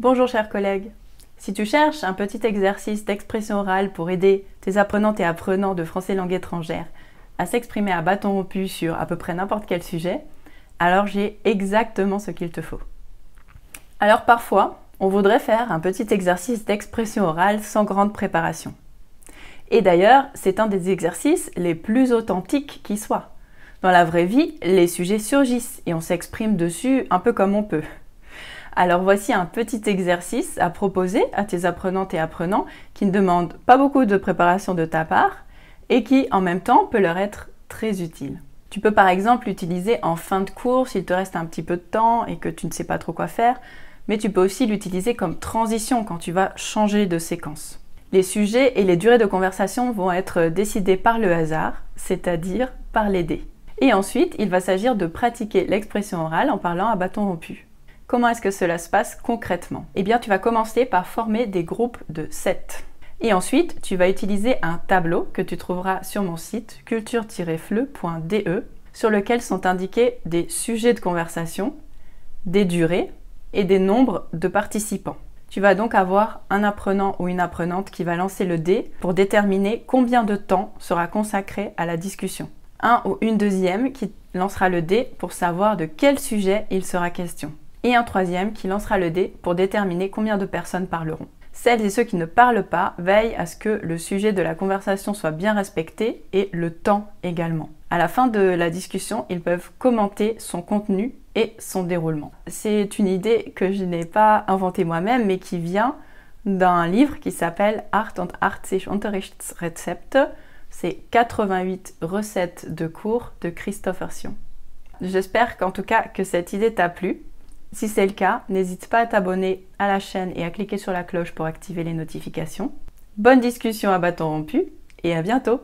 Bonjour chers collègues. Si tu cherches un petit exercice d'expression orale pour aider tes apprenantes et apprenants de français langue étrangère à s'exprimer à bâton rompu sur à peu près n'importe quel sujet, alors j'ai exactement ce qu'il te faut. Alors parfois, on voudrait faire un petit exercice d'expression orale sans grande préparation. Et d'ailleurs, c'est un des exercices les plus authentiques qui soient. Dans la vraie vie, les sujets surgissent et on s'exprime dessus un peu comme on peut. Alors voici un petit exercice à proposer à tes apprenantes et apprenants qui ne demande pas beaucoup de préparation de ta part et qui en même temps peut leur être très utile. Tu peux par exemple l'utiliser en fin de cours s'il te reste un petit peu de temps et que tu ne sais pas trop quoi faire, mais tu peux aussi l'utiliser comme transition quand tu vas changer de séquence. Les sujets et les durées de conversation vont être décidés par le hasard, c'est-à-dire par les dés. Et ensuite, il va s'agir de pratiquer l'expression orale en parlant à bâton rompu. Comment est-ce que cela se passe concrètement? Eh bien, tu vas commencer par former des groupes de 7. Et ensuite, tu vas utiliser un tableau que tu trouveras sur mon site culture-fleu.de sur lequel sont indiqués des sujets de conversation, des durées et des nombres de participants. Tu vas donc avoir un apprenant ou une apprenante qui va lancer le dé pour déterminer combien de temps sera consacré à la discussion. Un ou une deuxième qui lancera le dé pour savoir de quel sujet il sera question. Et un troisième qui lancera le dé pour déterminer combien de personnes parleront. Celles et ceux qui ne parlent pas veillent à ce que le sujet de la conversation soit bien respecté et le temps également. À la fin de la discussion, ils peuvent commenter son contenu et son déroulement. C'est une idée que je n'ai pas inventée moi-même, mais qui vient d'un livre qui s'appelle 88 Unterrichtsrezepte. C'est 88 recettes de cours de Christopher Sion. J'espère qu'en tout cas que cette idée t'a plu. Si c'est le cas, n'hésite pas à t'abonner à la chaîne et à cliquer sur la cloche pour activer les notifications. Bonne discussion à bâton rompu et à bientôt!